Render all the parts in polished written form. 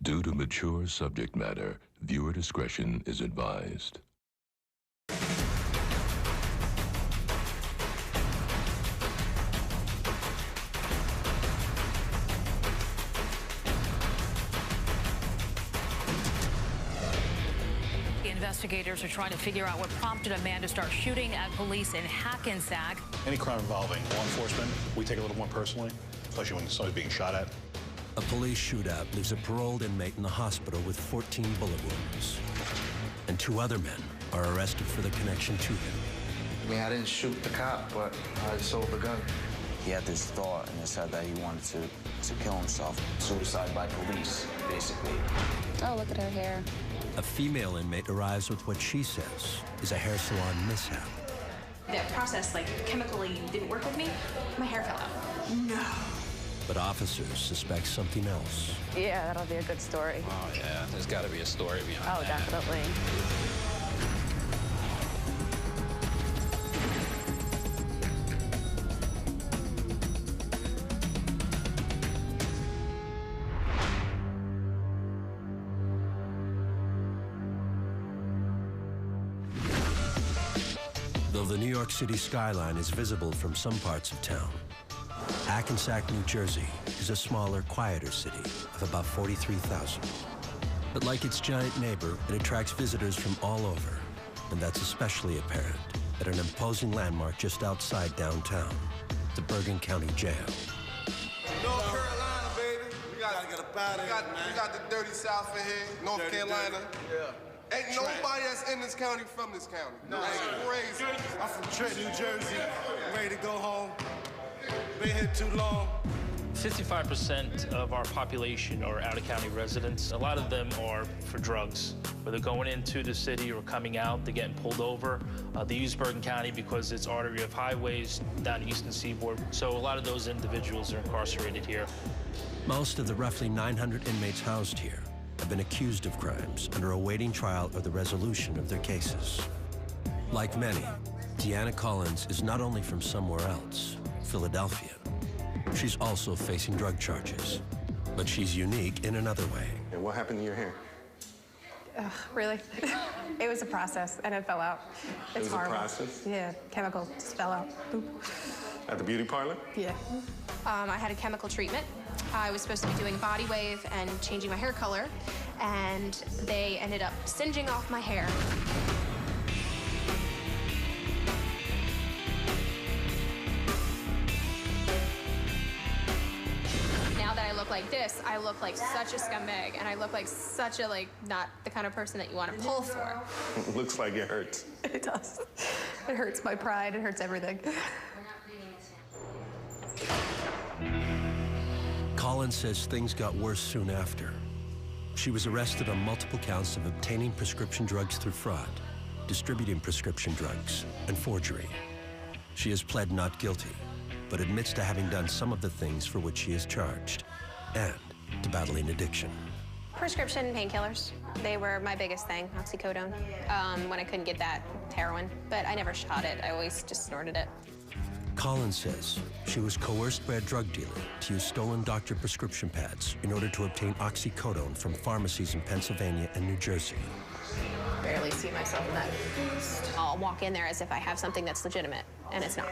Due to mature subject matter, viewer discretion is advised. Investigators are trying to figure out what prompted a man to start shooting at police in Hackensack. Any crime involving law enforcement, we take it a little more personally, especially when somebody's being shot at. A police shootout leaves a paroled inmate in the hospital with 14 bullet wounds. And 2 other men are arrested for the connection to him. I mean, I didn't shoot the cop, but I sold the gun. He had this thought in his head that he wanted to kill himself. Suicide by police, basically. Oh, look at her hair. A female inmate arrives with what she says is a hair salon mishap. That process, chemically didn't work with me. My hair fell out. No. But officers suspect something else. Yeah, that'll be a good story. Oh, yeah, there's got to be a story behind that. Oh, definitely. Though the New York City skyline is visible from some parts of town, Hackensack, New Jersey is a smaller, quieter city of about 43,000. But like its giant neighbor, it attracts visitors from all over, and that's especially apparent at an imposing landmark just outside downtown, the Bergen County Jail. North Carolina, baby. We gotta get up out of here, man. We got the dirty South in here, North Carolina. Yeah. Ain't nobody that's in this county from this county. No, that's crazy. I'm from Trenton, New Jersey. Ready to go home. Been here too long. 55% of our population are out-of-county residents. A lot of them are for drugs. Whether going into the city or coming out, they're getting pulled over. They use Bergen County because it's artery of highways down the eastern seaboard. So a lot of those individuals are incarcerated here. Most of the roughly 900 inmates housed here have been accused of crimes and are awaiting trial or the resolution of their cases. Like many, Deanna Collins is not only from somewhere else, Philadelphia. She's also facing drug charges, but she's unique in another way. And what happened to your hair? Really? It was a process, and it fell out. It's horrible. It was a process? Yeah, chemical just fell out. Boop. At the beauty parlor? Yeah. I had a chemical treatment. I was supposed to be doing a body wave and changing my hair color, and they ended up singeing off my hair. Now that I look like this, I look like such a scumbag, and I look like such a, not the kind of person that you want to pull for. It looks like it hurts. It does. It hurts my pride. It hurts everything. Collins says things got worse soon after. She was arrested on multiple counts of obtaining prescription drugs through fraud, distributing prescription drugs, and forgery. She has pled not guilty, but admits to having done some of the things for which she is charged, and to battling addiction. Prescription painkillers. They were my biggest thing, oxycodone. When I couldn't get that, heroin. But I never shot it. I always just snorted it. Collins says she was coerced by a drug dealer to use stolen doctor prescription pads in order to obtain oxycodone from pharmacies in Pennsylvania and New Jersey. Barely see myself in that. I'll walk in there as if I have something that's legitimate, and it's not.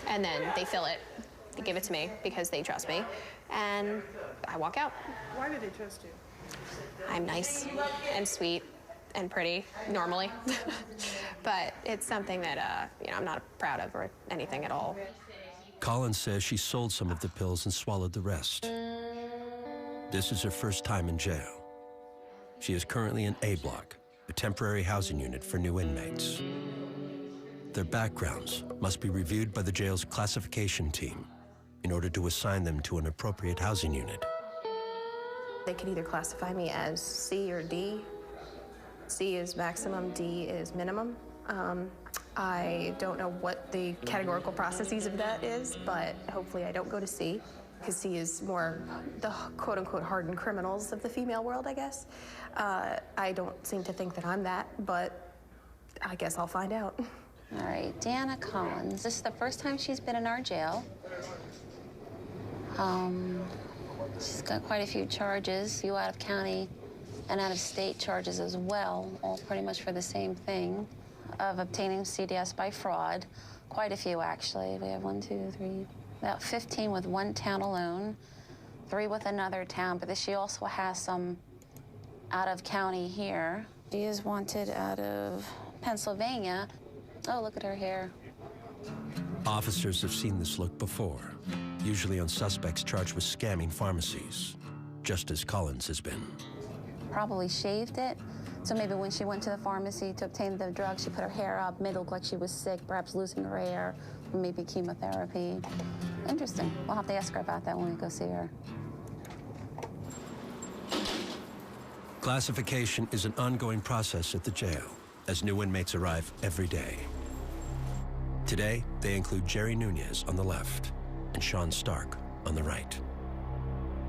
And then they fill it, they give it to me because they trust me, and I walk out. Why do they trust you? I'm nice and sweet and pretty, normally. But it's something that, I'm not proud of or anything at all. Collins says she sold some of the pills and swallowed the rest. This is her first time in jail. She is currently in A Block, a temporary housing unit for new inmates. Their backgrounds must be reviewed by the jail's classification team in order to assign them to an appropriate housing unit. They can either classify me as C or D. C is maximum, D is minimum. I don't know what the categorical processes of that is, but hopefully I don't go to C, because C is more the quote-unquote hardened criminals of the female world, I guess. I don't seem to think that I'm that, but I guess I'll find out. All right, Deanna Collins. This is the first time she's been in our jail. She's got quite a few charges, a few out-of-county and out-of-state charges as well, all pretty much for the same thing, of obtaining CDS by fraud. Quite a few, actually. We have 1, 2, 3, about 15 with one town alone, 3 with another town, but she also has some out-of-county here. She is wanted out of Pennsylvania. Oh, look at her hair. Officers have seen this look before, usually on suspects charged with scamming pharmacies, just as Collins has been. Probably shaved it, so maybe when she went to the pharmacy to obtain the drug, she put her hair up, made it look like she was sick, perhaps losing her hair, or maybe chemotherapy. Interesting. We'll have to ask her about that when we go see her. Classification is an ongoing process at the jail, as new inmates arrive every day. Today, they include Jerry Nunez on the left and Sean Stark on the right.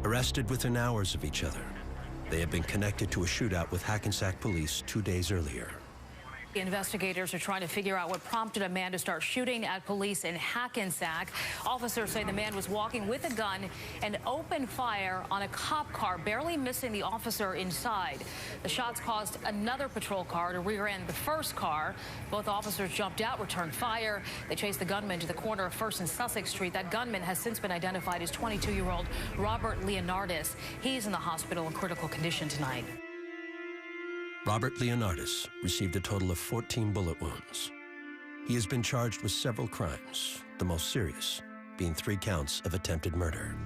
Arrested within hours of each other, they have been connected to a shootout with Hackensack police 2 days earlier. Investigators are trying to figure out what prompted a man to start shooting at police in Hackensack. Officers say the man was walking with a gun and opened fire on a cop car, barely missing the officer inside. The shots caused another patrol car to rear-end the first car. Both officers jumped out, returned fire. They chased the gunman to the corner of First and Sussex Street. That gunman has since been identified as 22-year-old Robert Leonardis. He's in the hospital in critical condition tonight. Robert Leonardis received a total of 14 bullet wounds. He has been charged with several crimes, the most serious being 3 counts of attempted murder.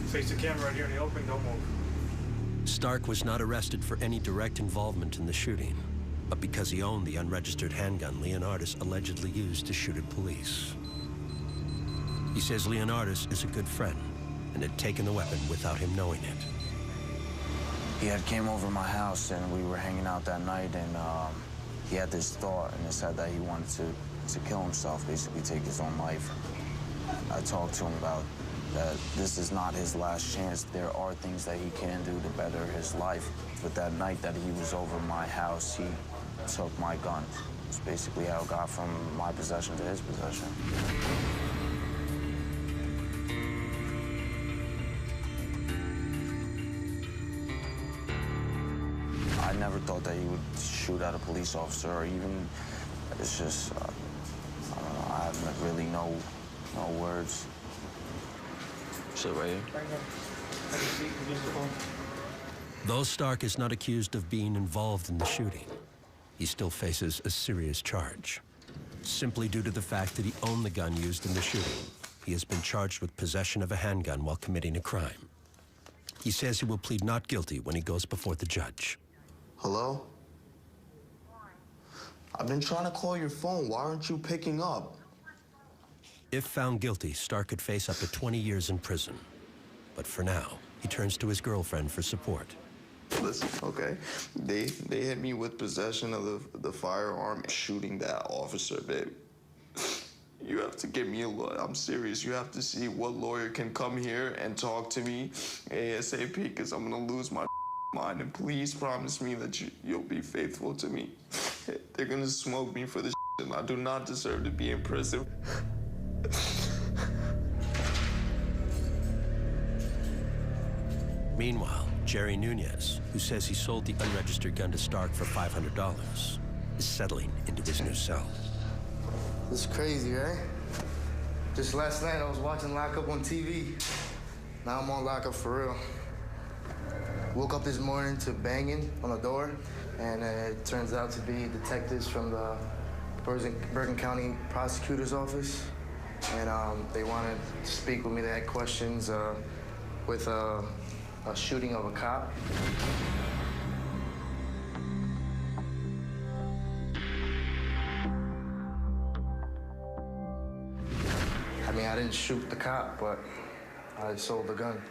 Face the camera right here in the open, don't move. Stark was not arrested for any direct involvement in the shooting, but because he owned the unregistered handgun Leonardis allegedly used to shoot at police. He says Leonardis is a good friend and had taken the weapon without him knowing it. He had came over my house and we were hanging out that night, and he had this thought and it said that he wanted to kill himself, basically take his own life. I talked to him about that this is not his last chance. There are things that he can do to better his life. But that night that he was over my house, he took my gun. It's basically how it got from my possession to his possession. I never thought that he would shoot at a police officer, or even, it's just, I don't know, I have really no words. Sit right here. Though Stark is not accused of being involved in the shooting, he still faces a serious charge. Simply due to the fact that he owned the gun used in the shooting, he has been charged with possession of a handgun while committing a crime. He says he will plead not guilty when he goes before the judge. Hello? I've been trying to call your phone. Why aren't you picking up? If found guilty, Stark could face up to 20 years in prison. But for now, he turns to his girlfriend for support. Listen, okay? They hit me with possession of the firearm, shooting that officer, babe. You have to get me a lawyer. I'm serious. You have to see what lawyer can come here and talk to me ASAP, because I'm gonna lose my mind. And please promise me that you'll be faithful to me. They're gonna smoke me for this and I do not deserve to be in prison. Meanwhile, Jerry Nunez, who says he sold the unregistered gun to Stark for $500, is settling into his new cell. It's crazy, right? Just last night I was watching Lockup on TV. Now I'm on Lockup for real. Woke up this morning to banging on the door, and it turns out to be detectives from the Bergen County Prosecutor's Office. And they wanted to speak with me. They had questions with a shooting of a cop. I mean, I didn't shoot the cop, but I sold the gun.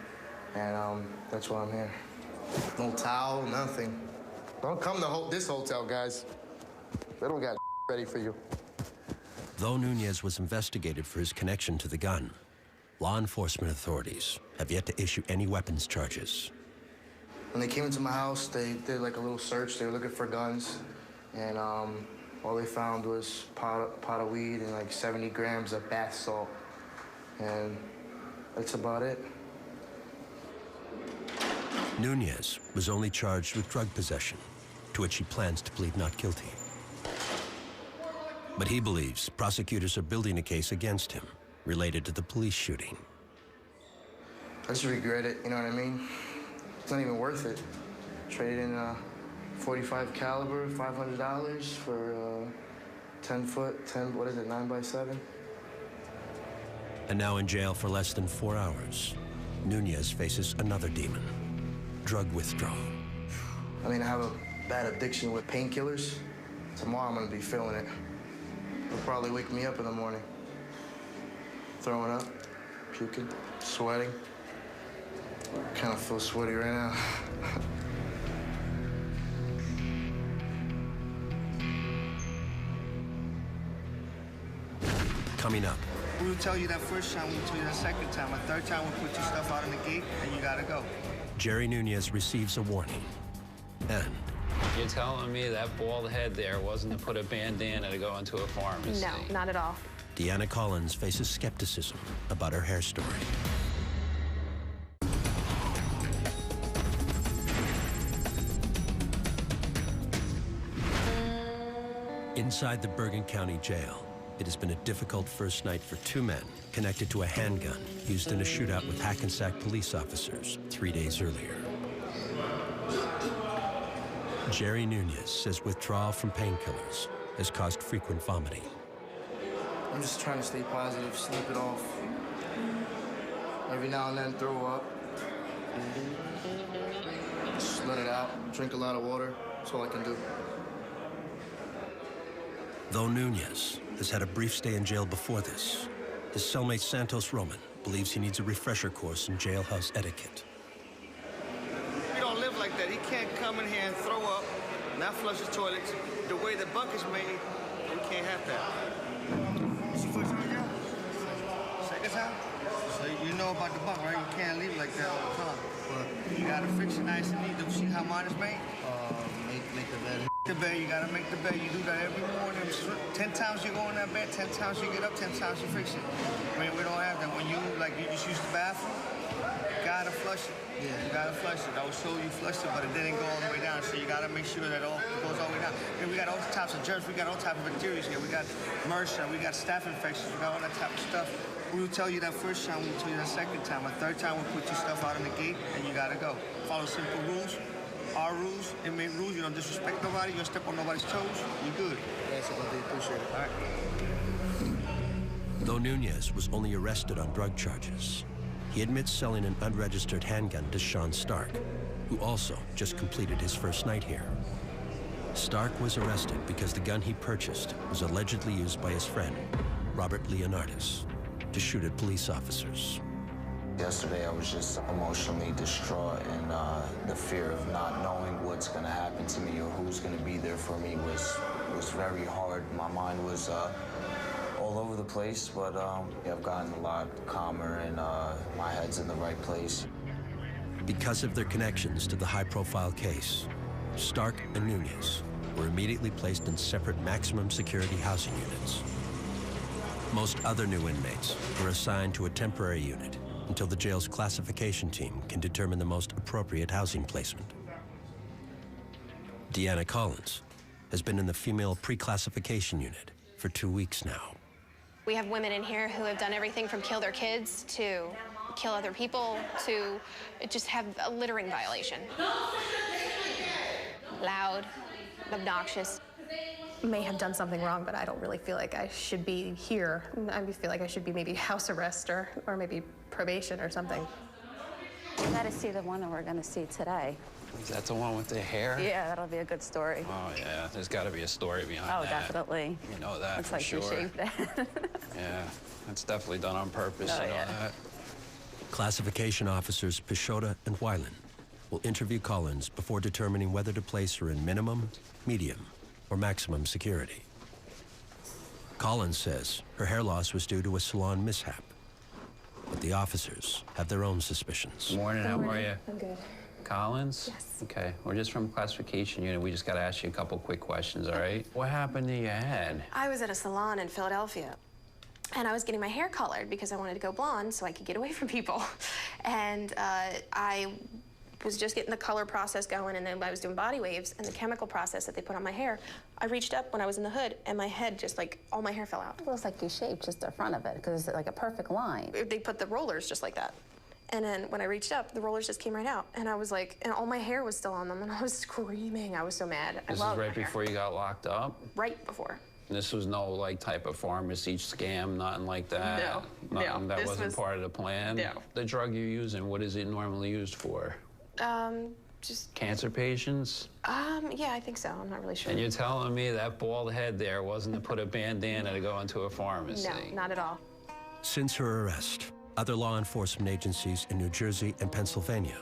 And that's why I'm here. No towel, nothing. Don't come to this hotel, guys. They don't got ready for you. Though Nunez was investigated for his connection to the gun, law enforcement authorities have yet to issue any weapons charges. When they came into my house, they did like a little search. They were looking for guns, and all they found was pot of weed and like 70 grams of bath salt. And That's about it. Nunez was only charged with drug possession, to which he plans to plead not guilty. But he believes prosecutors are building a case against him related to the police shooting. I just regret it, you know what I mean? It's not even worth it. Traded in a .45 caliber, $500 for 10-foot, 9x7. And now in jail for less than 4 hours, Nunez faces another demon, drug withdrawal. I mean, I have a bad addiction with painkillers. Tomorrow I'm gonna be feeling it. It'll probably wake me up in the morning. Throwing up, puking, sweating. Kind of feel sweaty right now. Coming up. We will tell you that first time, we will tell you that second time. A third time, we'll put your stuff out on the gate, and you gotta go. Jerry Nunez receives a warning. And you're telling me that bald head there wasn't to put a bandana to go into a pharmacy? No, not at all. Deanna Collins faces skepticism about her hair story. Inside the Bergen County Jail, it has been a difficult first night for 2 men connected to a handgun used in a shootout with Hackensack police officers 3 days earlier. Jerry Nunez says withdrawal from painkillers has caused frequent vomiting. I'm just trying to stay positive, sleep it off. Every now and then throw up. Just let it out, drink a lot of water. That's all I can do. Though Nunez has had a brief stay in jail before this, his cellmate Santos Roman believes he needs a refresher course in jailhouse etiquette. We don't live like that. He can't come in here and throw up, not flush the toilets. The way the bucket's made, we can't have that. Is he first time jail? Second time? So you know about the bucket, right? You can't leave it like that all the time. But you gotta fix it nice and neat. Do you see how mine is made? Make the bed. The bed, you gotta make the bed. You do that every morning. 10 times you go in that bed, 10 times you get up, 10 times you fix it. I mean, we don't have that. When you just use the bathroom, you gotta flush it. Yeah. You gotta flush it. I was told you flushed it, but it didn't go all the way down. So you gotta make sure that it goes all the way down. And we got all types of germs. We got all types of bacteria here. We got MRSA. We got staph infections. We got all that type of stuff. We will tell you that first time. We will tell you that second time. A third time, we'll put your stuff out on the gate, and you gotta go. Follow simple rules. Our rules, inmate rules. You don't disrespect nobody. You don't step on nobody's toes. You good. Thanks, I appreciate it. All right. Though Nunez was only arrested on drug charges, he admits selling an unregistered handgun to Sean Stark, who also just completed his first night here. Stark was arrested because the gun he purchased was allegedly used by his friend, Robert Leonardis, to shoot at police officers. Yesterday, I was just emotionally distraught, and the fear of not knowing what's going to happen to me or who's going to be there for me was very hard. My mind was all over the place, but I've gotten a lot calmer, and my head's in the right place. Because of their connections to the high-profile case, Stark and Nunez were immediately placed in separate maximum security housing units. Most other new inmates were assigned to a temporary unit until the jail's classification team can determine the most appropriate housing placement. Deanna Collins has been in the female pre-classification unit for 2 weeks now. We have women in here who have done everything from kill their kids to kill other people to just have a littering violation. Loud, obnoxious. May have done something wrong, but I don't really feel like I should be here. I feel like I should be maybe house arrest or maybe probation or something. You gotta see the one that we're gonna see today. Is that the one with the hair? Yeah, that'll be a good story. Oh, yeah. There's got to be a story behind that. Oh, definitely. You know that Looks for like sure. you shaved that. Yeah, that's definitely done on purpose. Oh, You know yeah. that. Classification officers Peixoto and Weiland will interview Collins before determining whether to place her in minimum, medium, or maximum security. Collins says her hair loss was due to a salon mishap, but the officers have their own suspicions. Morning, how are you? I'm good. Collins? Yes. Okay, we're just from classification unit. We just got to ask you a couple quick questions, all right? What happened to your head? I was at a salon in Philadelphia. And I was getting my hair colored because I wanted to go blonde so I could get away from people. And I was just getting the color process going, and then I was doing body waves and the chemical process that they put on my hair. I reached up when I was in the hood, and my head just like, all my hair fell out. It looks like you shaved just the front of it, because it's like a perfect line. They put the rollers just like that. And then when I reached up, the rollers just came right out. And I was like, and all my hair was still on them, and I was screaming. I was so mad. This is right before you got locked up? Right before. This was no, like, type of pharmacy scam, nothing like that? No, Nothing that this wasn't was- part of the plan? No. The drug you're using, what is it normally used for? Just, Cancer patients? yeah, I think so. I'm not really sure. And you're telling me that bald head there wasn't to put a bandana to go into a pharmacy? No, not at all. Since her arrest, other law enforcement agencies in New Jersey and Pennsylvania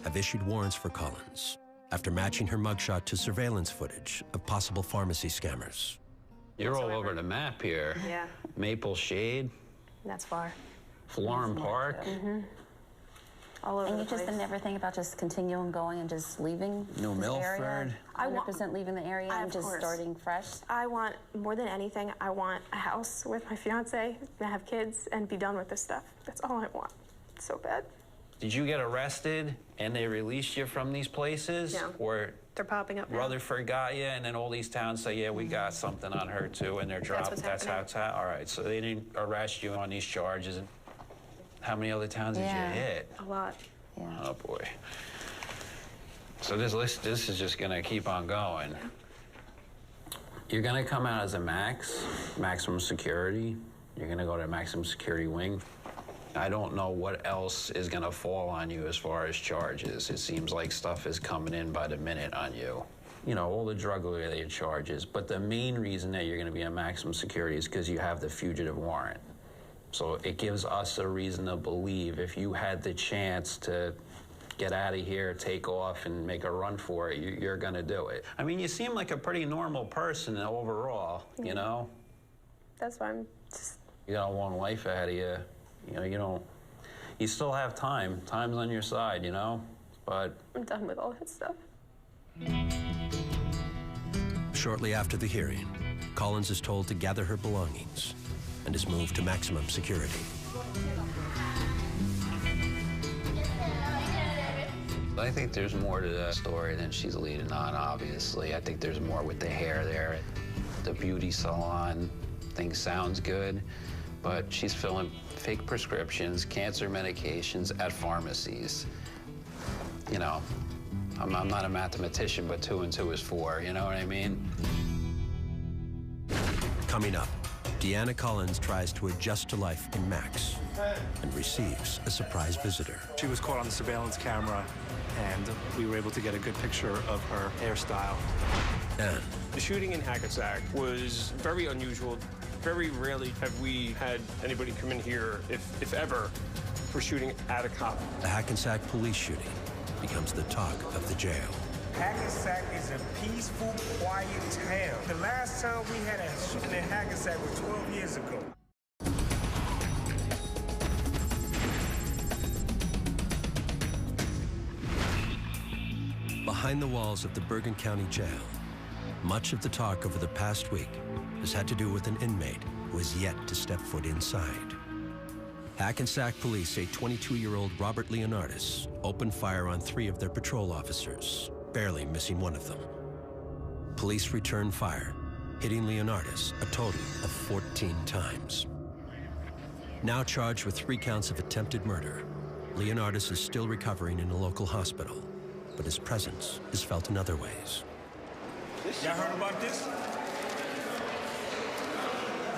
have issued warrants for Collins after matching her mugshot to surveillance footage of possible pharmacy scammers. You're all over the map here. Yeah. Maple Shade, That's far. Florham Park. Mm-hmm. All over And the you just place. never think about just continuing going and just leaving New this Milford. area? I want- 100% leaving the area and Of just course. starting fresh? I want, more than anything, I want a house with my fiance, to have kids, and be done with this stuff. That's all I want. It's so bad. Did you get arrested and they released you from these places? No. Or They're popping up now. Rutherford got you, and then all these towns say, yeah, we got something on her too, and they're dropped. what's That's how happening. it's at. All right, so they didn't arrest you on these charges. And how many other towns did Yeah. you hit? A lot. Yeah. Oh boy. So this list, this is just gonna keep on going. You're gonna come out as a maximum security. You're gonna go to maximum security wing. I don't know what else is gonna fall on you as far as charges. It seems like stuff is coming in by the minute on you. You know, all the drug-related charges, but the main reason that you're gonna be on maximum security is because you have the fugitive warrant. So it gives us a reason to believe if you had the chance to get out of here, take off, and make a run for it, you're gonna do it. I mean, you seem like a pretty normal person overall, you know? That's why I'm just... You got a long life ahead of you. You know, you still have time. Time's on your side, you know? But I'm done with all that stuff. Shortly after the hearing, Collins is told to gather her belongings and is moved to maximum security. I think there's more to the story than she's leading on, obviously. I think there's more with the hair there. The beauty salon thing sounds good, but she's filling fake prescriptions, cancer medications at pharmacies. You know, I'm not a mathematician, but 2 and 2 is 4, you know what I mean? Coming up, Deanna Collins tries to adjust to life in Max and receives a surprise visitor. She was caught on the surveillance camera, and we were able to get a good picture of her hairstyle. And the shooting in Hackensack was very unusual. Very rarely have we had anybody come in here, if ever, for shooting at a cop. the Hackensack police shooting becomes the talk of the jail. Hackensack is a peaceful, quiet town. The last time we had a shooting in Hackensack was 12 years ago. Behind the walls of the Bergen County Jail, much of the talk over the past week has had to do with an inmate who has yet to step foot inside. Hackensack police say 22-year-old Robert Leonardis opened fire on 3 of their patrol officers, barely missing one of them. Police returned fire, hitting Leonardis a total of 14 times. Now charged with 3 counts of attempted murder, Leonardis is still recovering in a local hospital, but his presence is felt in other ways. Y'all heard about this?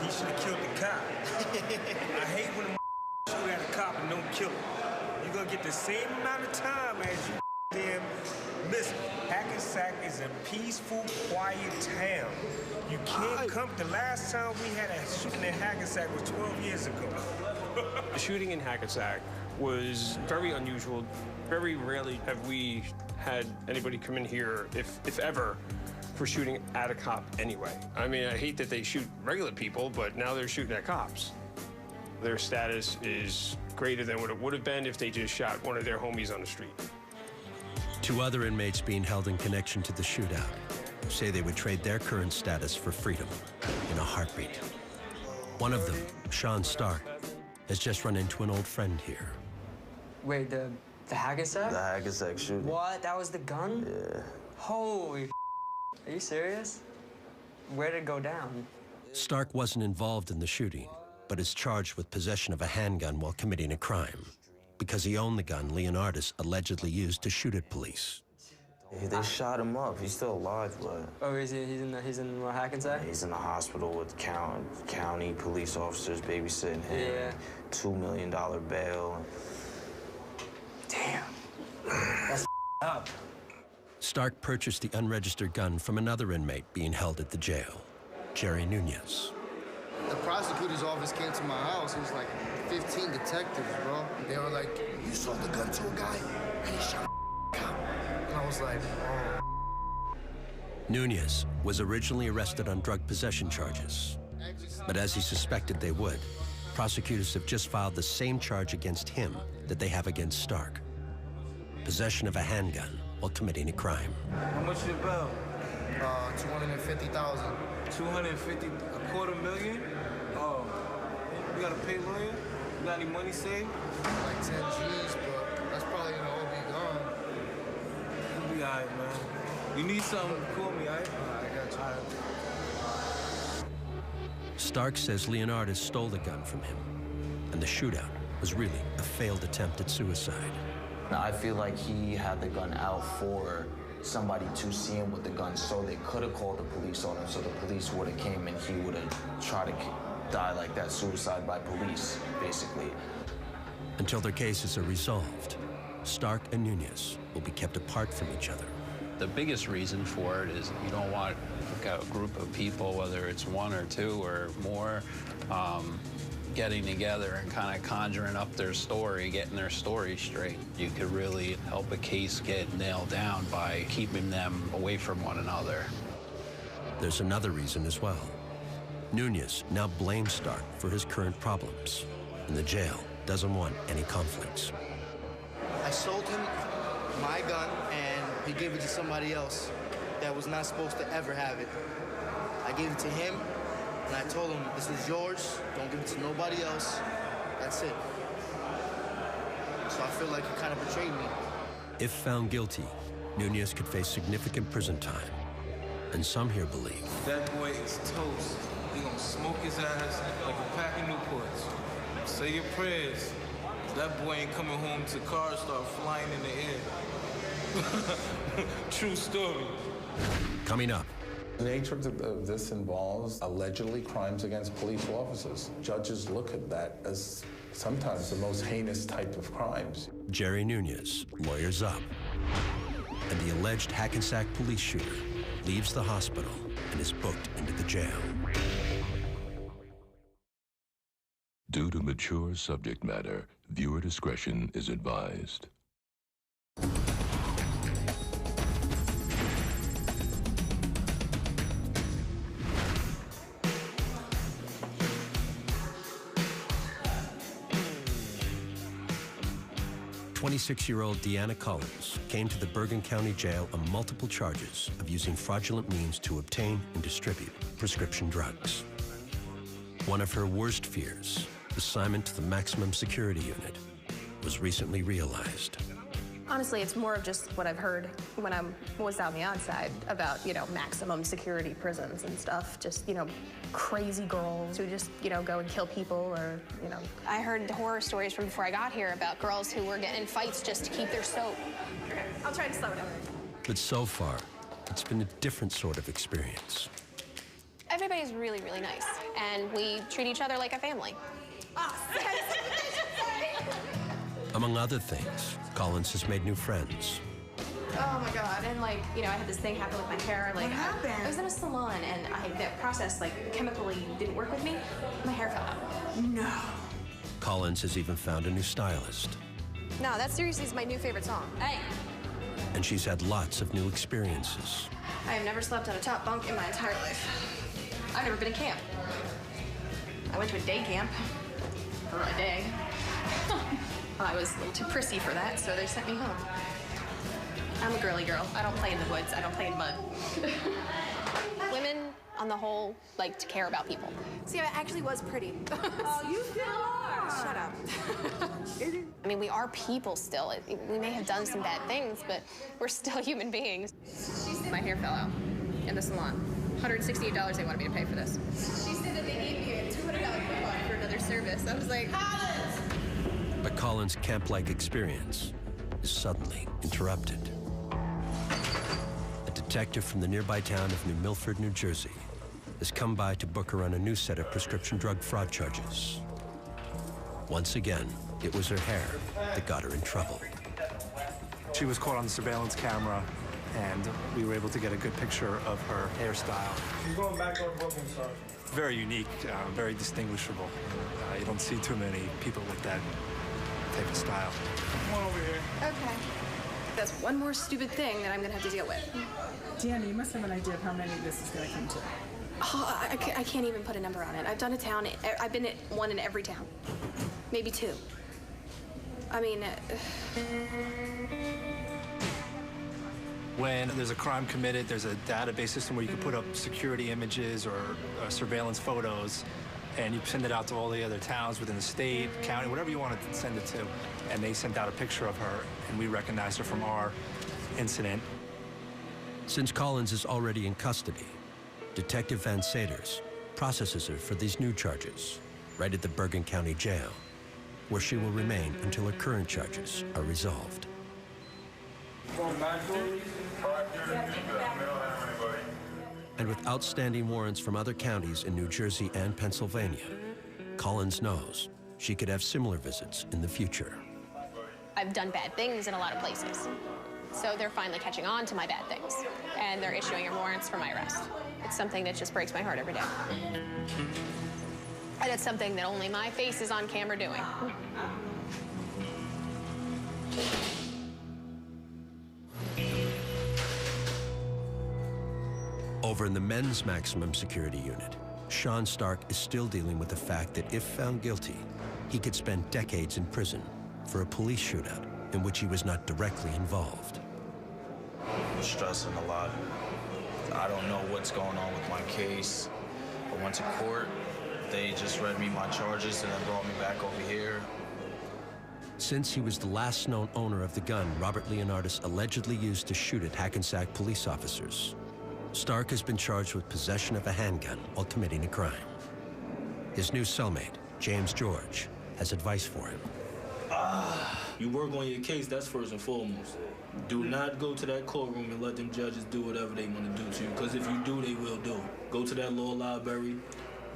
He should have killed the cop. I hate when a shoot at a cop and don't kill him. You're gonna get the same amount of time as you damn miss. Hackensack is a peaceful, quiet town. You can't come. The last time we had a shooting in Hackensack was 12 years ago. The shooting in Hackensack was very unusual. Very rarely have we had anybody come in here, if ever, for shooting at a cop anyway. I mean, I hate that they shoot regular people, but now they're shooting at cops. Their status is greater than what it would have been if they just shot one of their homies on the street. 2 other inmates being held in connection to the shootout say they would trade their current status for freedom in a heartbeat. One of them, Sean Stark, has just run into an old friend here. Wait, the Hackensack? The Hackensack shooting. What? That was the gun? Yeah. Holy Are you serious? Where did it go down? Stark wasn't involved in the shooting, but is charged with possession of a handgun while committing a crime, because he owned the gun Leonardis allegedly used to shoot at police. They shot him up. He's still alive, but... Oh, he's in Hackensack? He's in the hospital with county police officers babysitting him. Yeah. $2 million bail. Damn. That's up. Stark purchased the unregistered gun from another inmate being held at the jail, Jerry Nunez. The prosecutor's office came to my house. It was like 15 detectives, bro. They were like, "You sold the gun to a guy, and he shot a cop." And I was like, oh. Nunez was originally arrested on drug possession charges, but as he suspected they would, prosecutors have just filed the same charge against him that they have against Stark: possession of a handgun while committing a crime. How much your bail? 250,000. 250, $250,000? Oh, you gotta pay lawyer? You got any money saved? Like 10 G's, but that's probably gonna all be gone. You'll be all right, man. You need something, call me, all right? I got you. All right. Stark says Leonardis stole the gun from him, and the shootout was really a failed attempt at suicide. Now, I feel like he had the gun out for somebody to see him with the gun, so they could have called the police on him, so the police would have came and he would have tried to die like that, suicide by police, basically. Until their cases are resolved, Stark and Nunez will be kept apart from each other. The biggest reason for it is you don't want a group of people, whether it's one or two or more, getting together and kind of conjuring up their story, getting their story straight. You could really help a case get nailed down by keeping them away from one another. There's another reason as well. Nunez now blames Stark for his current problems, and the jail doesn't want any conflicts. I sold him my gun, and he gave it to somebody else that was not supposed to ever have it. I gave it to him, and I told him, this is yours, don't give it to nobody else. That's it. So I feel like he kind of betrayed me. If found guilty, Nunez could face significant prison time, and some here believe That boy is toast. He gonna smoke his ass like a pack of Newports. Say your prayers. That boy ain't coming home till cars start flying in the air. True story. Coming up. The nature of this involves allegedly crimes against police officers. Judges look at that as sometimes the most heinous type of crimes. Jerry Nunez lawyers up, and the alleged Hackensack police shooter leaves the hospital and is booked into the jail. Due to mature subject matter, viewer discretion is advised. 26-year-old Deanna Collins came to the Bergen County Jail on multiple charges of using fraudulent means to obtain and distribute prescription drugs. One of her worst fears, assignment to the maximum security unit, was recently realized. Honestly, it's more of just what I've heard when I was down the outside about, maximum security prisons and stuff. Just, crazy girls who just, go and kill people or, I heard the horror stories from before I got here about girls who were getting in fights just to keep their soap. Okay, I'll try to slow down. But so far, it's been a different sort of experience. Everybody's really, really nice, and we treat each other like a family. Among other things, Collins has made new friends. Oh my God, and I had this thing happen with my hair. What happened? I was in a salon, and that process, chemically didn't work with me. My hair fell out. No. Collins has even found a new stylist. No, that seriously is my new favorite song. Hey. And she's had lots of new experiences. I have never slept on a top bunk in my entire life. I've never been in camp. I went to a day camp for a day. I was a little too prissy for that, so they sent me home. I'm a girly girl. I don't play in the woods. I don't play in mud. Women on the whole, like, to care about people. See, I actually was pretty. Oh, you still are. Shut up. I mean, we are people still. We may have done some bad things, but we're still human beings. My hair fell out in the salon. $168 they wanted me to pay for this. She said that they gave me a $200 coupon for another service. I was like, But Collins' camp-like experience is suddenly interrupted. A detective from the nearby town of New Milford, New Jersey, has come by to book her on a new set of prescription drug fraud charges. Once again, it was her hair that got her in trouble. She was caught on the surveillance camera, and we were able to get a good picture of her hairstyle. She's going back on booking, sir. Very unique, very distinguishable. You don't see too many people with that type of style. Come on over here. Okay. that's one more stupid thing that I'm gonna have to deal with. Deanna, you must have an idea of how many this is gonna come to. Oh, I can't even put a number on it. I've done a town, I've been at one in every town. Maybe two. I mean... When there's a crime committed, there's a database system where you can put up security images or surveillance photos, and you send it out to all the other towns within the state, county, whatever you want to send it to. And they sent out a picture of her, and we recognized her from our incident. Since Collins is already in custody, Detective Van Saders processes her for these new charges right at the Bergen County Jail, where she will remain until her current charges are resolved. And with outstanding warrants from other counties in New Jersey and Pennsylvania, Collins knows she could have similar visits in the future. I've done bad things in a lot of places. So they're finally catching on to my bad things, and they're issuing warrants for my arrest. It's something that just breaks my heart every day. And it's something that only my face is on camera doing. Over in the men's maximum security unit, Sean Stark is still dealing with the fact that if found guilty, he could spend decades in prison for a police shootout in which he was not directly involved. I'm stressing a lot. I don't know what's going on with my case. I went to court. They just read me my charges and then brought me back over here. Since he was the last known owner of the gun Robert Leonardis allegedly used to shoot at Hackensack police officers, Stark has been charged with possession of a handgun while committing a crime. His new cellmate, James George, has advice for him. You work on your case, that's first and foremost. Do not go to that courtroom and let them judges do whatever they want to do to you, because if you do, they will do. Go to that law library.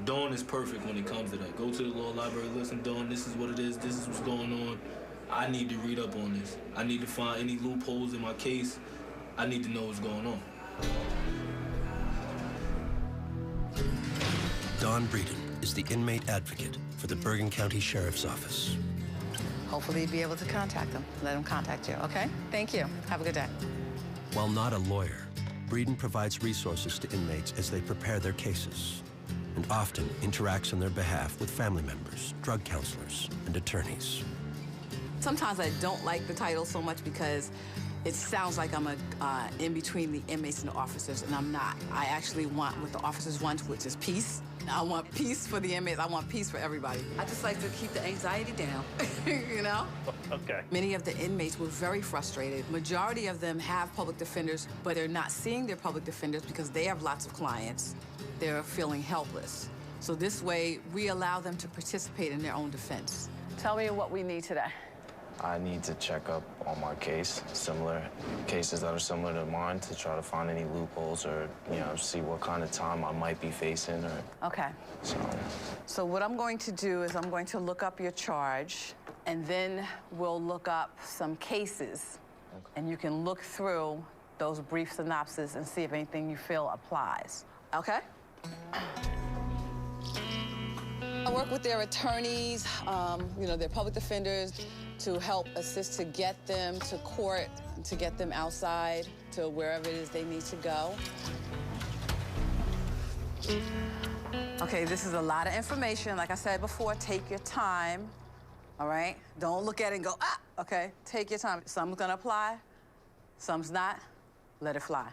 Dawn is perfect when it comes to that. Go to the law library, listen, Dawn, this is what it is, this is what's going on. I need to read up on this. I need to find any loopholes in my case. I need to know what's going on. Dawn Breeden is the inmate advocate for the Bergen County Sheriff's Office. Hopefully you'll be able to contact them. Let them contact you, okay? Thank you. Have a good day. While not a lawyer, Breeden provides resources to inmates as they prepare their cases, and often interacts on their behalf with family members, drug counselors, and attorneys. Sometimes I don't like the title so much because it sounds like I'm in between the inmates and the officers, and I'm not. I actually want what the officers want, which is peace. I want peace for the inmates. I want peace for everybody. I just like to keep the anxiety down, you know? Okay. Many of the inmates were very frustrated. Majority of them have public defenders, but they're not seeing their public defenders because they have lots of clients. They're feeling helpless. So this way, we allow them to participate in their own defense. Tell me what we need today. I need to check up on my case, similar cases that are similar to mine, to try to find any loopholes or, you know, see what kind of time I might be facing or... Okay. So what I'm going to do is I'm going to look up your charge, and then we'll look up some cases. Okay. And you can look through those brief synopses and see if anything you feel applies. Okay? I work with their attorneys, you know, their public defenders, to help assist to get them to court, to get them outside, to wherever it is they need to go. Okay, this is a lot of information. Like I said before, take your time, all right? Don't look at it and go, ah, okay? Take your time. Some's gonna apply, some's not. Let it fly.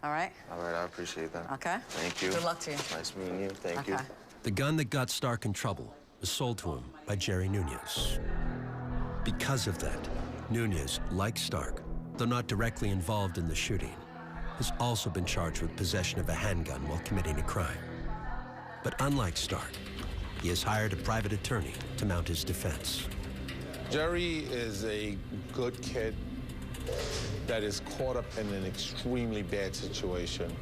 All right? All right, I appreciate that. Okay. Thank you. Good luck to you. Nice meeting you. Thank you. The gun that got Stark in trouble was sold to him by Jerry Nunez. Because of that, Nunez, like Stark, though not directly involved in the shooting, has also been charged with possession of a handgun while committing a crime. But unlike Stark, he has hired a private attorney to mount his defense. Jerry is a good kid that is caught up in an extremely bad situation.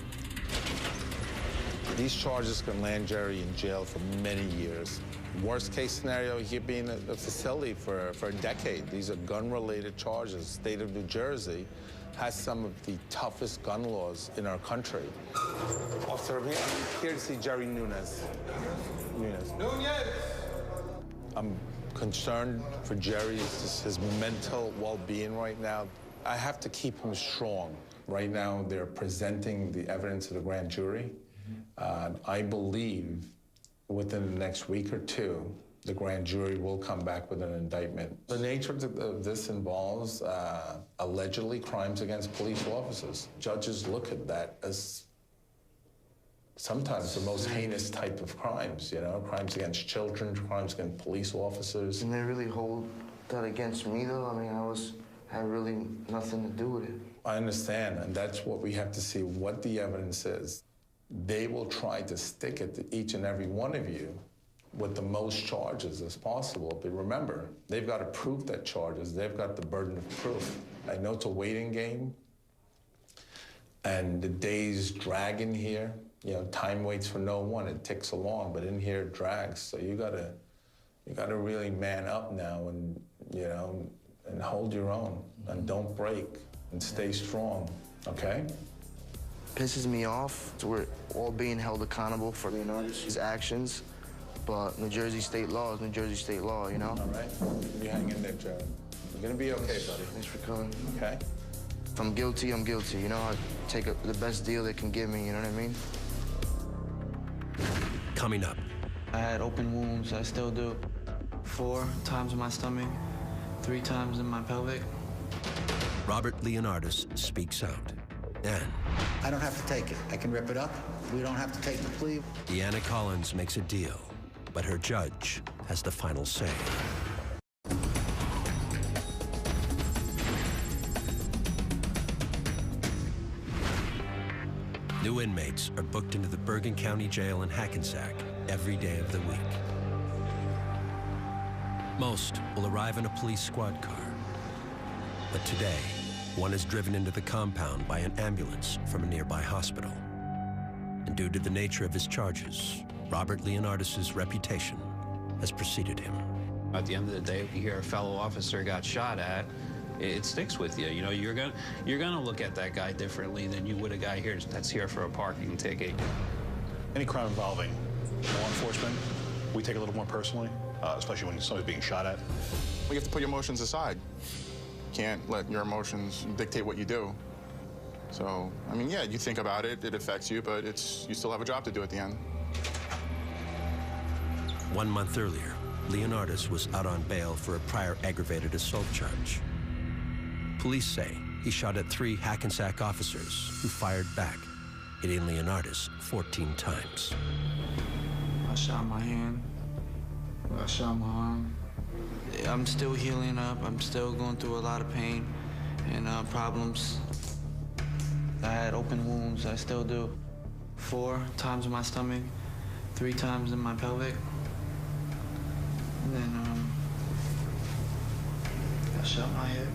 These charges can land Jerry in jail for many years. Worst case scenario, he could be in a facility for a decade. These are gun-related charges. State of New Jersey has some of the toughest gun laws in our country. Officer, I'm here to see Jerry Nunez. Nunez. I'm concerned for Jerry's his mental well-being right now. I have to keep him strong. Right now, they're presenting the evidence to the grand jury. I believe within the next week or two, the grand jury will come back with an indictment. The nature of this involves allegedly crimes against police officers. Judges look at that as sometimes the most heinous type of crimes, you know, crimes against children, crimes against police officers. Didn't they really hold that against me, though? I mean, I had really nothing to do with it. I understand, and that's what we have to see, what the evidence is. They will try to stick it to each and every one of you with the most charges as possible. But remember, they've got to prove that charges. They've got the burden of proof. I know it's a waiting game, and the days drag in here. You know, time waits for no one. It ticks along, but in here it drags. So you gotta really man up now and, you know, and hold your own and don't break and stay strong, okay? Pisses me off. We're all being held accountable for his actions, but New Jersey state law is New Jersey state law, you know? All right, you hang in there, Jared. You're gonna be okay, buddy. Thanks for coming. Okay. If I'm guilty, I'm guilty. You know, I take the best deal they can give me, you know what I mean? Coming up. I had open wounds, I still do. 4 times in my stomach, 3 times in my pelvic. Robert Leonardis speaks out. And I don't have to take it. I can rip it up. We don't have to take the plea. Deanna Collins makes a deal, but her judge has the final say. New inmates are booked into the Bergen County Jail in Hackensack every day of the week. Most will arrive in a police squad car. But today, one is driven into the compound by an ambulance from a nearby hospital. And due to the nature of his charges, Robert Leonardis' reputation has preceded him. At the end of the day, if you hear a fellow officer got shot at, it sticks with you. You know, you're gonna look at that guy differently than you would a guy here that's here for a parking ticket. Any crime involving law enforcement, we take a little more personally, especially when somebody's being shot at. You have to put your emotions aside. You can't let your emotions dictate what you do. So, I mean, yeah, you think about it, it affects you, but you still have a job to do at the end. 1 month earlier, Leonardis was out on bail for a prior aggravated assault charge. Police say he shot at 3 Hackensack officers who fired back, hitting Leonardis 14 times. I shot my hand. I shot my arm. I'm still healing up. I'm still going through a lot of pain and problems. I had open wounds. I still do. 4 times in my stomach, 3 times in my pelvic. And then I shot my head.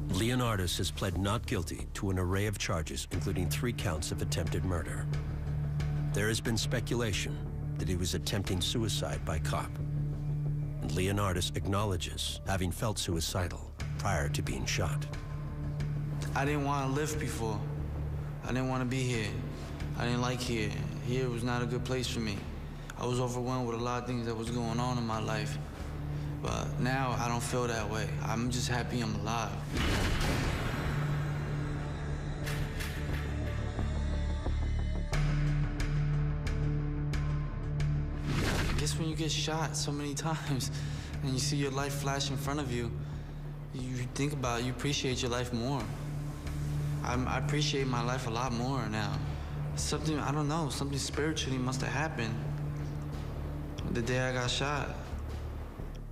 Leonardis has pled not guilty to an array of charges, including 3 counts of attempted murder. There has been speculation that he was attempting suicide by cop. And Leonardis acknowledges having felt suicidal prior to being shot. I didn't want to live before. I didn't want to be here. I didn't like here. Here was not a good place for me. I was overwhelmed with a lot of things that was going on in my life. But now I don't feel that way. I'm just happy I'm alive. I guess when you get shot so many times and you see your life flash in front of you, you think about it, you appreciate your life more. I appreciate my life a lot more now. Something, I don't know, something spiritually must have happened the day I got shot.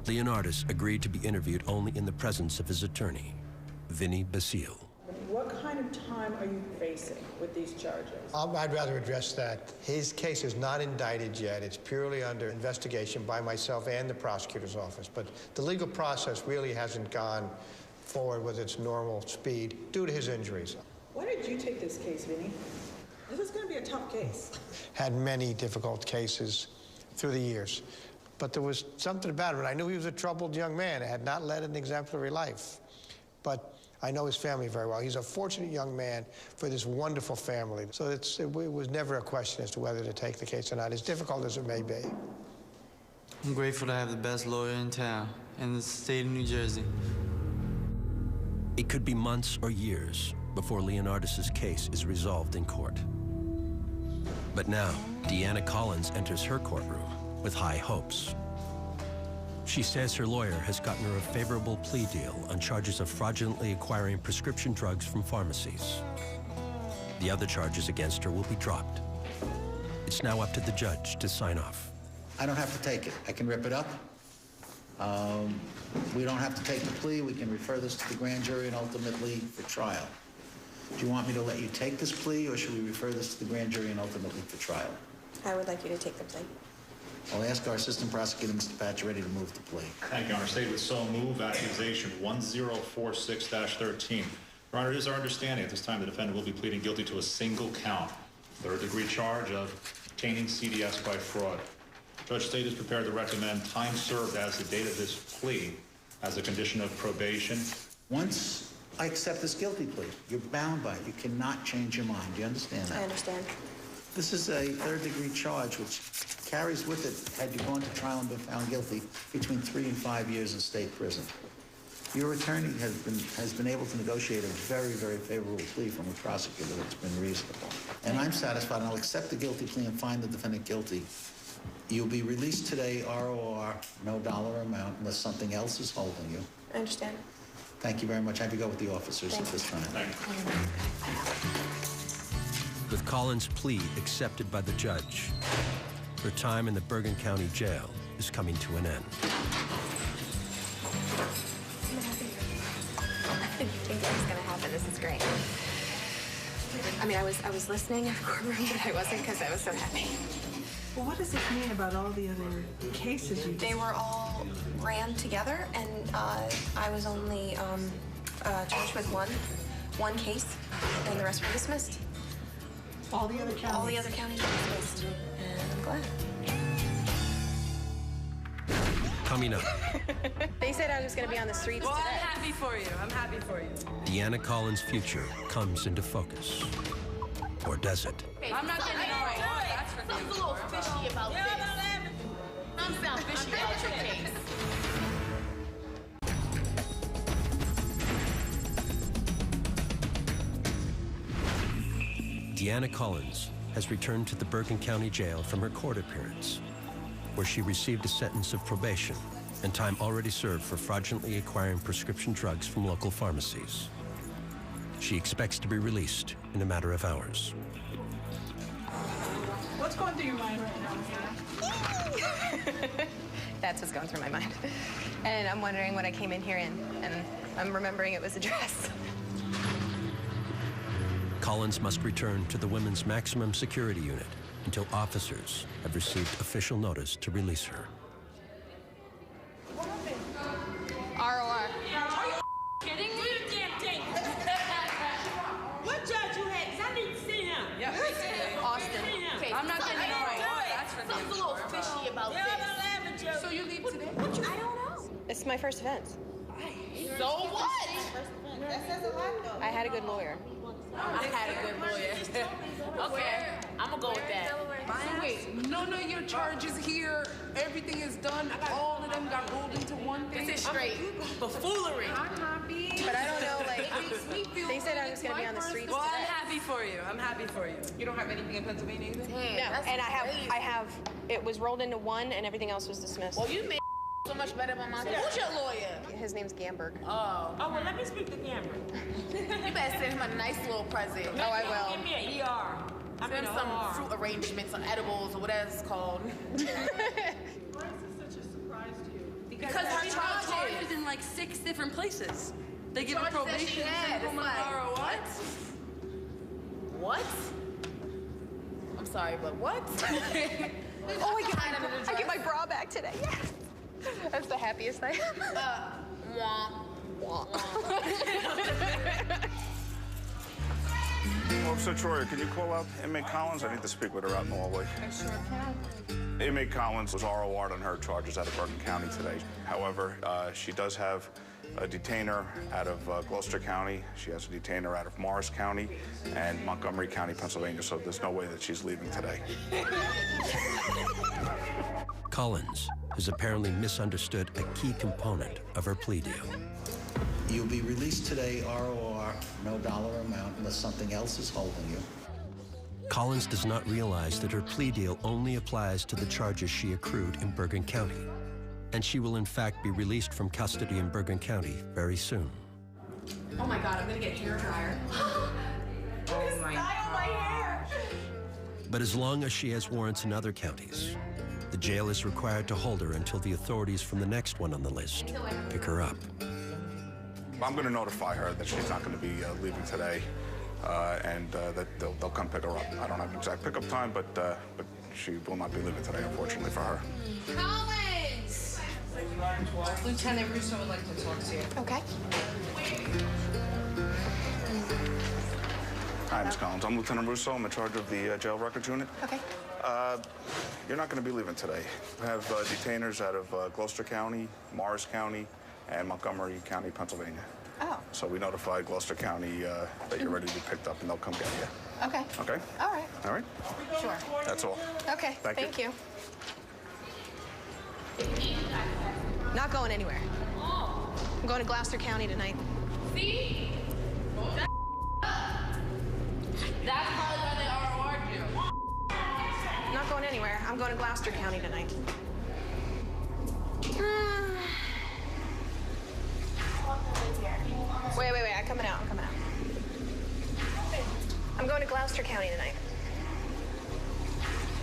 Leonardis agreed to be interviewed only in the presence of his attorney, Vinny Basile. What kind of time are you facing with these charges? I'd rather address that. His case is not indicted yet. It's purely under investigation by myself and the prosecutor's office. But the legal process really hasn't gone forward with its normal speed due to his injuries. Why did you take this case, Vinny? This is going to be a tough case. Had many difficult cases through the years. But there was something about him. I knew he was a troubled young man. Had not led an exemplary life. But I know his family very well. He's a fortunate young man for this wonderful family. So it was never a question as to whether to take the case or not, as difficult as it may be. I'm grateful to have the best lawyer in town, in the state of New Jersey. It could be months or years before Leonardis' case is resolved in court. But now, Deanna Collins enters her courtroom with high hopes. She says her lawyer has gotten her a favorable plea deal on charges of fraudulently acquiring prescription drugs from pharmacies. The other charges against her will be dropped. It's now up to the judge to sign off. I don't have to take it. I can rip it up. We don't have to take the plea. We can refer this to the grand jury and ultimately for trial. Do you want me to let you take this plea, or should we refer this to the grand jury and ultimately for trial? I would like you to take the plea. I'll ask our assistant prosecutor, Mr. Patch, ready to move the plea. Thank you, Your Honor. State with so move, accusation 1046-13. Your Honor, it is our understanding at this time the defendant will be pleading guilty to a single count, third-degree charge of obtaining CDS by fraud. Judge State is prepared to recommend time served as the date of this plea as a condition of probation. Once I accept this guilty plea, you're bound by it. You cannot change your mind. Do you understand that? I understand. This is a third-degree charge which carries with it, had you gone to trial and been found guilty, between 3 and 5 years in state prison. Your attorney has been able to negotiate a very, very favorable plea from a prosecutor that's been reasonable. And I'm satisfied, and I'll accept the guilty plea and find the defendant guilty. You'll be released today, ROR, no dollar amount, unless something else is holding you. I understand. Thank you very much. I have to go with the officers at this time. With Collins' plea accepted by the judge, her time in the Bergen County Jail is coming to an end. I didn't think that was going to happen. This is great. I mean, I was listening in the courtroom, but I wasn't because I was so happy. Well, what does this mean about all the other cases you They were all ran together, and I was only charged with one case, and the rest were dismissed. All the other counties? All the other counties were dismissed, and I'm glad. Coming up, They said I was going to be on the streets Well, today. I'm happy for you. I'm happy for you. Deanna Collins' future comes into focus. Or does it? I'm not getting it right. That's for Something's a little fishy about this. Something sounds fishy about your case. Deanna Collins has returned to the Bergen County Jail from her court appearance, where she received a sentence of probation and time already served for fraudulently acquiring prescription drugs from local pharmacies. She expects to be released in a matter of hours. What's going through your mind right now? That's what's going through my mind. And I'm wondering what I came in here in, and I'm remembering it was a dress. Collins must return to the Women's Maximum Security Unit until officers have received official notice to release her. ROR. Are you kidding me? Damn thing. What judge you had? 'Cause I need to see him. Yeah. Austin. Okay, I'm not getting it right. That's for something's a little fishy about this. So you leave today? I don't know. It's my first offense. So what? I had a good lawyer. I had a good lawyer. Okay, I'm gonna go with that. So wait, none of your charges here, everything is done, all of them got rolled into one thing? This is straight buffoonery. I'm happy. But I don't know, like, It makes me feel they said good I was as going to be my on the streets Well, today. I'm happy for you. I'm happy for you. You don't have anything in Pennsylvania either? No, and I have, it was rolled into one and everything else was dismissed. Well, you made so much better than myself. Who's your lawyer? His name's Gamberg. Oh, well, let me speak to Cameron. You better Yeah, send him a nice little present. Oh, I will. Give me an ER. Send him some fruit arrangements, some edibles, or whatever it's called. Why is this such a surprise to you? Because her charges in like 6 different places. They give her Charges that she probation, had, send her it's like, or what? What? I'm sorry, but what? Oh my God, I get my bra back today. Yes. That's the happiest thing. Officer Troyer, can you call out inmate Collins? I need to speak with her out in the hallway. I sure can. Inmate Collins was ROR'd on her charges out of Bergen County today. However, she does have a detainer out of Gloucester County. She has a detainer out of Morris County and Montgomery County, Pennsylvania, so there's no way that she's leaving today. Collins has apparently misunderstood a key component of her plea deal. You'll be released today, ROR, no dollar amount, unless something else is holding you. Collins does not realize that her plea deal only applies to the charges she accrued in Bergen County, and she will in fact be released from custody in Bergen County very soon. Oh my God, I'm gonna get a hair dryer. Oh my God. But as long as she has warrants in other counties, the jail is required to hold her until the authorities from the next one on the list pick her up. I'm going to notify her that she's not going to be leaving today, and that they'll come pick her up. I don't have an exact pickup time, but she will not be leaving today, unfortunately, for her. Collins! Lieutenant Russo would like to talk to you. Okay. Hi, Ms. Collins. I'm Lieutenant Russo. I'm in charge of the jail records unit. Okay. You're not going to be leaving today. We have detainers out of Gloucester County, Morris County, and Montgomery County, Pennsylvania. Oh. So we notified Gloucester County that you're ready to be picked up, and they'll come get you. Okay. Okay? All right. All right? Sure. That's all. Okay. Thank you. Not going anywhere. I'm going to Gloucester County tonight. See? That's probably why they ROR'd you. Not going anywhere. I'm going to Gloucester County tonight. Wait. I'm coming out. I'm going to Gloucester County tonight.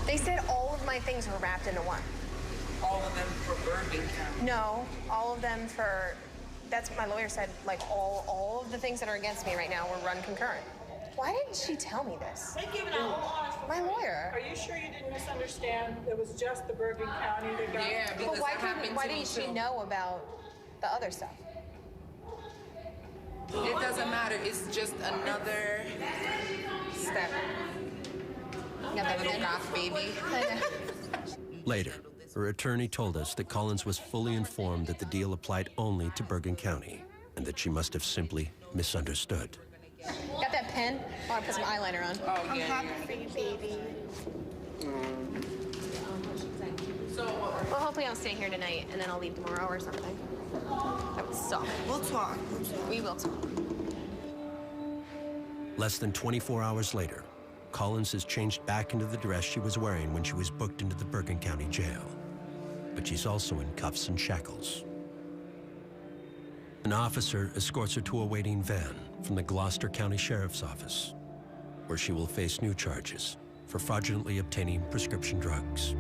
They said all of my things were wrapped into one. All of them for Bergen County. No, all of them for, that's what my lawyer said, like all of the things that are against me right now were run concurrent. Why didn't she tell me this? They giving out My lawyer. Are you sure you didn't misunderstand? It was just the Bergen County that got. Yeah, because But why didn't she know about the other stuff? It doesn't matter. It's just another step. Got that little pen? goth baby. Later, her attorney told us that Collins was fully informed that the deal applied only to Bergen County and that she must have simply misunderstood. Got that pen? I want to put some eyeliner on. Oh, I'm yeah. happy for you, baby. So, well, hopefully I'll stay here tonight and then I'll leave tomorrow or something. That would suck. We'll talk. We will talk. Less than 24 hours later, Collins has changed back into the dress she was wearing when she was booked into the Bergen County Jail. But she's also in cuffs and shackles. An officer escorts her to a waiting van from the Gloucester County Sheriff's Office, where she will face new charges for fraudulently obtaining prescription drugs.